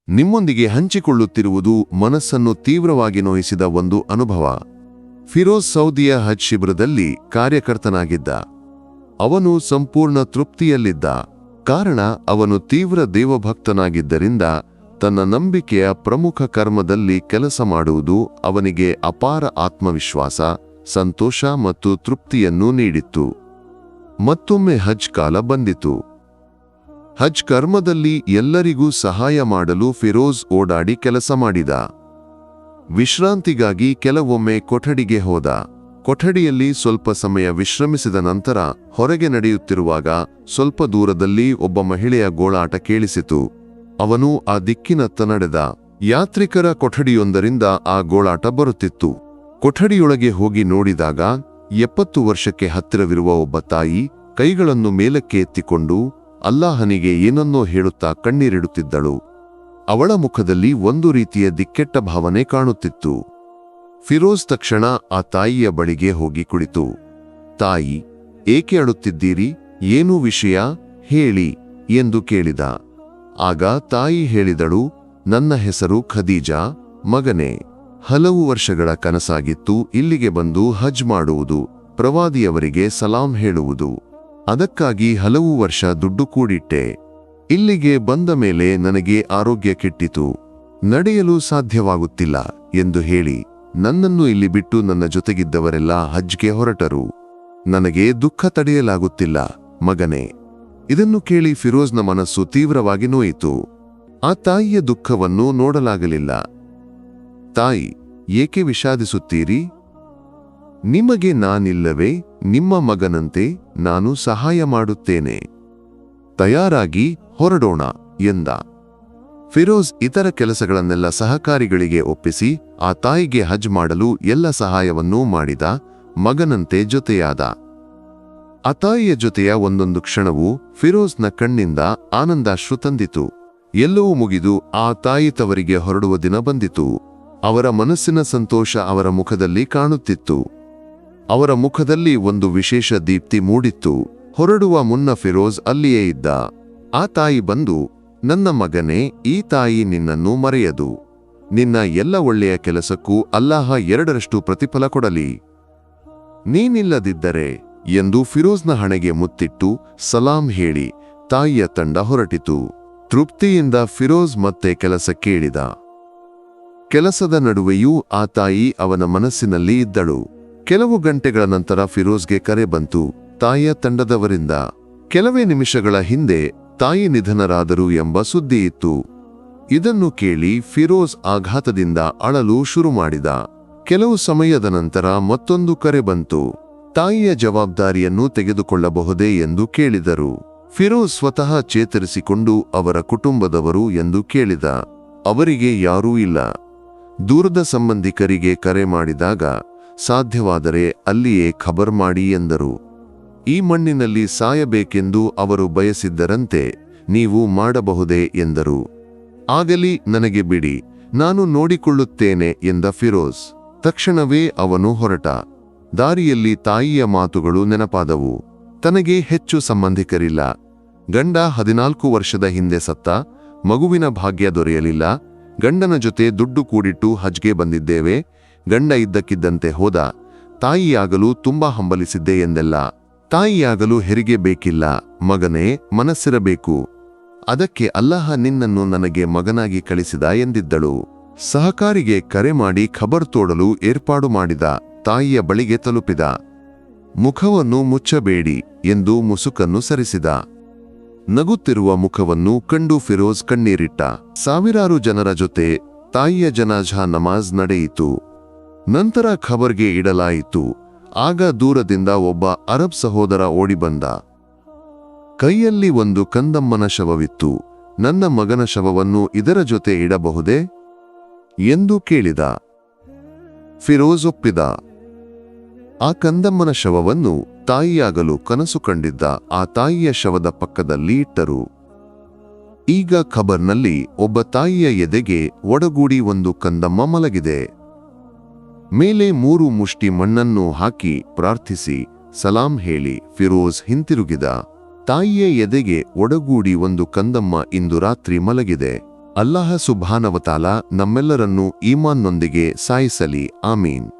ನಿಮ್ಮೊಂದಿಗೆ ಹಂಚಿಕೊಳ್ಳುತ್ತಿರುವುದು ಮನಸ್ಸನ್ನು ತೀವ್ರವಾಗಿ ನೋಯಿಸಿದ ಒಂದು ಅನುಭವ. ಫಿರೋಜ್ ಸೌದಿಯ ಹಜ್ ಶಿಬಿರದಲ್ಲಿ ಕಾರ್ಯಕರ್ತನಾಗಿದ್ದ. ಅವನು ಸಂಪೂರ್ಣ ತೃಪ್ತಿಯಲ್ಲಿದ್ದ. ಕಾರಣ ಅವನು ತೀವ್ರ ದೇವಭಕ್ತನಾಗಿದ್ದರಿಂದ ತನ್ನ ನಂಬಿಕೆಯ ಪ್ರಮುಖ ಕರ್ಮದಲ್ಲಿ ಕೆಲಸ ಮಾಡುವುದು ಅವನಿಗೆ ಅಪಾರ ಆತ್ಮವಿಶ್ವಾಸ, ಸಂತೋಷ ಮತ್ತು ತೃಪ್ತಿಯನ್ನು ನೀಡಿತ್ತು. ಮತ್ತೊಮ್ಮೆ ಹಜ್ ಕಾಲ ಬಂದಿತು. ಹಜ್ ಕರ್ಮದಲ್ಲಿ ಎಲ್ಲರಿಗೂ ಸಹಾಯ ಮಾಡಲು ಫಿರೋಜ್ ಓಡಾಡಿ ಕೆಲಸ ಮಾಡಿದ. ವಿಶ್ರಾಂತಿಗಾಗಿ ಕೆಲವೊಮ್ಮೆ ಕೊಠಡಿಗೆ ಹೋದ. ಕೊಠಡಿಯಲ್ಲಿ ಸ್ವಲ್ಪ ಸಮಯ ವಿಶ್ರಮಿಸಿದ ನಂತರ ಹೊರಗೆ ನಡೆಯುತ್ತಿರುವಾಗ ಸ್ವಲ್ಪ ದೂರದಲ್ಲಿ ಒಬ್ಬ ಮಹಿಳೆಯ ಗೋಳಾಟ ಕೇಳಿಸಿತು. ಅವನು ಆ ದಿಕ್ಕಿನತ್ತ ನಡೆದ. ಯಾತ್ರಿಕರ ಕೊಠಡಿಯೊಂದರಿಂದ ಆ ಗೋಳಾಟ ಬರುತ್ತಿತ್ತು. ಕೊಠಡಿಯೊಳಗೆ ಹೋಗಿ ನೋಡಿದಾಗ 70 ವರ್ಷಕ್ಕೆ ಹತ್ತಿರವಿರುವ ಒಬ್ಬ ತಾಯಿ ಕೈಗಳನ್ನು ಮೇಲಕ್ಕೆ ಎತ್ತಿಕೊಂಡು ಅಲ್ಲಾಹನಿಗೆ ಏನನ್ನೋ ಹೇಳುತ್ತಾ ಕಣ್ಣೀರಿಡುತ್ತಿದ್ದಳು. ಅವಳ ಮುಖದಲ್ಲಿ ಒಂದು ರೀತಿಯ ದಿಕ್ಕೆಟ್ಟ ಭಾವನೆ ಕಾಣುತ್ತಿತ್ತು. ಫಿರೋಜ್ ತಕ್ಷಣ ಆ ತಾಯಿಯ ಬಳಿಗೆ ಹೋಗಿ ಕುಳಿತು, ತಾಯಿ, ಏಕೆ ಅಳುತ್ತಿದ್ದೀರಿ? ಏನೂ ವಿಷಯ ಹೇಳಿ ಎಂದು ಕೇಳಿದ. ಆಗ ತಾಯಿ ಹೇಳಿದಳು, ನನ್ನ ಹೆಸರು ಖದೀಜಾ, ಮಗನೇ. ಹಲವು ವರ್ಷಗಳ ಕನಸಾಗಿತ್ತು ಇಲ್ಲಿಗೆ ಬಂದು ಹಜ್ ಮಾಡುವುದು, ಪ್ರವಾದಿಯವರಿಗೆ ಸಲಾಂ ಹೇಳುವುದು. ಅದಕ್ಕಾಗಿ ಹಲವು ವರ್ಷ ದುಡ್ಡು ಕೂಡಿಟ್ಟೆ. ಇಲ್ಲಿಗೆ ಬಂದ ಮೇಲೆ ನನಗೆ ಆರೋಗ್ಯ ಕೆಟ್ಟಿತು, ನಡೆಯಲು ಸಾಧ್ಯವಾಗುತ್ತಿಲ್ಲ ಎಂದು ಹೇಳಿ ನನ್ನನ್ನು ಇಲ್ಲಿ ಬಿಟ್ಟು ನನ್ನ ಜೊತೆಗಿದ್ದವರೆಲ್ಲ ಹಜ್ಗೆ ಹೊರಟರು. ನನಗೆ ದುಃಖ ತಡೆಯಲಾಗುತ್ತಿಲ್ಲ ಮಗನೇ. ಇದನ್ನು ಕೇಳಿ ಫಿರೋಜ್ನ ಮನಸ್ಸು ತೀವ್ರವಾಗಿ ನೋಯಿತು. ಆ ತಾಯಿಯ ದುಃಖವನ್ನು ನೋಡಲಾಗಲಿಲ್ಲ. ತಾಯಿ, ಏಕೆ ವಿಷಾದಿಸುತ್ತೀರಿ? ನಿಮಗೆ ನಾನಿಲ್ಲವೇ? ನಿಮ್ಮ ಮಗನಂತೆ ನಾನು ಸಹಾಯ ಮಾಡುತ್ತೇನೆ. ತಯಾರಾಗಿ ಹೊರಡೋಣ ಎಂದ. ಫಿರೋಜ್ ಇತರ ಕೆಲಸಗಳನ್ನೆಲ್ಲ ಸಹಕಾರಿಗಳಿಗೆ ಒಪ್ಪಿಸಿ ಆ ತಾಯಿಗೆ ಹಜ್ ಮಾಡಲು ಎಲ್ಲ ಸಹಾಯವನ್ನೂ ಮಾಡಿದ. ಮಗನಂತೆ ಜೊತೆಯಾದ. ಆ ತಾಯಿಯ ಜೊತೆಯ ಒಂದೊಂದು ಕ್ಷಣವೂ ಫಿರೋಜ್ನ ಕಣ್ಣಿಂದ ಆನಂದಾಶ್ರು ತಂದಿತು. ಎಲ್ಲವೂ ಮುಗಿದು ಆ ತಾಯಿ ತವರಿಗೆ ಹೊರಡುವ ದಿನ ಬಂದಿತು. ಅವರ ಮನಸ್ಸಿನ ಸಂತೋಷ ಅವರ ಮುಖದಲ್ಲಿ ಕಾಣುತ್ತಿತ್ತು. ಅವರ ಮುಖದಲ್ಲಿ ಒಂದು ವಿಶೇಷ ದೀಪ್ತಿ ಮೂಡಿತ್ತು. ಹೊರಡುವ ಮುನ್ನ ಫಿರೋಜ್ ಅಲ್ಲಿಯೇ ಇದ್ದ. ಆ ತಾಯಿ ಬಂದು, ನನ್ನ ಮಗನೇ, ಈ ತಾಯಿ ನಿನ್ನನ್ನು ಮರೆಯದು. ನಿನ್ನ ಎಲ್ಲ ಒಳ್ಳೆಯ ಕೆಲಸಕ್ಕೂ ಅಲ್ಲಾಹ 2ರಷ್ಟು ಪ್ರತಿಫಲ ಕೊಡಲಿ. ನೀನಿಲ್ಲದಿದ್ದರೆ ಎಂದು ಫಿರೋಜ್ನ ಹಣೆಗೆ ಮುತ್ತಿಟ್ಟು ಸಲಾಂ ಹೇಳಿ ತಾಯಿಯ ತಂಡ ಹೊರಟಿತು. ತೃಪ್ತಿಯಿಂದ ಫಿರೋಜ್ ಮತ್ತೆ ಕೆಲಸ ಕೇಳಿದ. ಕೆಲಸದ ನಡುವೆಯೂ ಆ ತಾಯಿ ಅವನ ಮನಸ್ಸಿನಲ್ಲಿ ಇದ್ದಳು. ಕೆಲವು ಗಂಟೆಗಳ ನಂತರ ಫಿರೋಜ್ಗೆ ಕರೆ ಬಂತು ತಾಯಿಯ ತಂಡದವರಿಂದ. ಕೆಲವೇ ನಿಮಿಷಗಳ ಹಿಂದೆ ತಾಯಿ ನಿಧನರಾದರು ಎಂಬ ಸುದ್ದಿ ಇತ್ತು. ಇದನ್ನು ಕೇಳಿ ಫಿರೋಜ್ ಆಘಾತದಿಂದ ಅಳಲು ಶುರು ಮಾಡಿದ. ಕೆಲವು ಸಮಯದ ನಂತರ ಮತ್ತೊಂದು ಕರೆ ಬಂತು. ತಾಯಿಯ ಜವಾಬ್ದಾರಿಯನ್ನು ತೆಗೆದುಕೊಳ್ಳಬಹುದೇ ಎಂದು ಕೇಳಿದರು. ಫಿರೋಜ್ ಸ್ವತಃ ಚೇತರಿಸಿಕೊಂಡು ಅವರ ಕುಟುಂಬದವರು ಎಂದು ಕೇಳಿದ. ಅವರಿಗೆ ಯಾರೂ ಇಲ್ಲ. ದೂರದ ಸಂಬಂಧಿಕರಿಗೆ ಕರೆ ಮಾಡಿದಾಗ ಸಾಧ್ಯವಾದರೆ ಅಲ್ಲಿಯೇ ಖಬರ್ ಮಾಡಿ ಎಂದರು. ಈ ಮಣ್ಣಿನಲ್ಲಿ ಸಾಯಬೇಕೆಂದು ಅವರು ಬಯಸಿದ್ದರಂತೆ ನೀವು ಮಾಡಬಹುದೇ ಎಂದರು. ಆಗಲಿ, ನನಗೆ ಬಿಡಿ, ನಾನು ನೋಡಿಕೊಳ್ಳುತ್ತೇನೆ ಎಂದ ಫಿರೋಜ್. ತಕ್ಷಣವೇ ಅವನು ಹೊರಟ. ದಾರಿಯಲ್ಲಿ ತಾಯಿಯ ಮಾತುಗಳು ನೆನಪಾದವು. ತನಗೆ ಹೆಚ್ಚು ಸಂಬಂಧಿಕರಿಲ್ಲ. ಗಂಡ 14 ವರ್ಷದ ಹಿಂದೆ ಸತ್ತ. ಮಗುವಿನ ಭಾಗ್ಯ ದೊರೆಯಲಿಲ್ಲ. ಗಂಡನ ಜೊತೆ ದುಡ್ಡು ಕೂಡಿಟ್ಟು ಹಜ್ಗೆ ಬಂದಿದ್ದೇವೆ. ಗಂಡ ಇದ್ದಕ್ಕಿದ್ದಂತೆ ಹೋದ. ತಾಯಿಯಾಗಲು ತುಂಬಾ ಹಂಬಲಿಸಿದ್ದೆ ಎಂದೆಲ್ಲ. ತಾಯಿಯಾಗಲು ಹೆರಿಗೆ ಬೇಕಿಲ್ಲ ಮಗನೇ, ಮನಸ್ಸಿರಬೇಕು. ಅದಕ್ಕೆ ಅಲ್ಲಾಹ ನಿನ್ನನ್ನು ನನಗೆ ಮಗನಾಗಿ ಕಳಿಸಿದ ಎಂದಿದ್ದಳು. ಸಹಕಾರಿಗೆ ಕರೆ ಮಾಡಿ ಖಬರ್ ತೋಡಲು ಏರ್ಪಾಡು ಮಾಡಿದ. ತಾಯಿಯ ಬಳಿಗೆ ತಲುಪಿದ. ಮುಖವನ್ನು ಮುಚ್ಚಬೇಡಿ ಎಂದು ಮುಸುಕನ್ನು ಸರಿಸಿದ. ನಗುತ್ತಿರುವ ಮುಖವನ್ನು ಕಂಡು ಫಿರೋಜ್ ಕಣ್ಣೀರಿಟ್ಟ. ಸಾವಿರಾರು ಜನರ ಜೊತೆ ತಾಯಿಯ ಜನಾಜಾ ನಮಾಜ್ ನಡೆಯಿತು. ನಂತರ ಖಬರ್ಗೆ ಇಡಲಾಯಿತು. ಆಗ ದೂರದಿಂದ ಒಬ್ಬ ಅರಬ್ ಸಹೋದರ ಓಡಿಬಂದ. ಕೈಯಲ್ಲಿ ಒಂದು ಕಂದಮ್ಮನ ಶವವಿತ್ತು. ನನ್ನ ಮಗನ ಶವವನ್ನು ಇದರ ಜೊತೆ ಇಡಬಹುದೇ ಎಂದು ಕೇಳಿದ. ಫಿರೋಜ್ ಒಪ್ಪಿದ. ಆ ಕಂದಮ್ಮನ ಶವವನ್ನು ತಾಯಿಯಾಗಲು ಕನಸು ಕಂಡಿದ್ದ ಆ ತಾಯಿಯ ಶವದ ಪಕ್ಕದಲ್ಲಿ ಇಟ್ಟರು. ಈಗ ಖಬರ್ನಲ್ಲಿ ಒಬ್ಬ ತಾಯಿಯ ಎದೆಗೆ ಒಡಗೂಡಿ ಒಂದು ಕಂದಮ್ಮ ಮಲಗಿದೆ. ಮೇಲೆ 3 ಮುಷ್ಟಿ ಮಣ್ಣನ್ನು ಹಾಕಿ ಪ್ರಾರ್ಥಿಸಿ ಸಲಾಂ ಹೇಳಿ ಫಿರೋಜ್ ಹಿಂತಿರುಗಿದ. ತಾಯಿಯ ಎದೆಗೆ ಒಡಗೂಡಿ ಒಂದು ಕಂದಮ್ಮ ಇಂದು ರಾತ್ರಿ ಮಲಗಿದೆ. ಅಲ್ಲಾಹ ಸುಬ್ಹಾನವತಾಲ ನಮ್ಮೆಲ್ಲರನ್ನೂ ಈಮಾನ್ನೊಂದಿಗೆ ಸಾಯಿಸಲಿ. ಆಮೀನ್.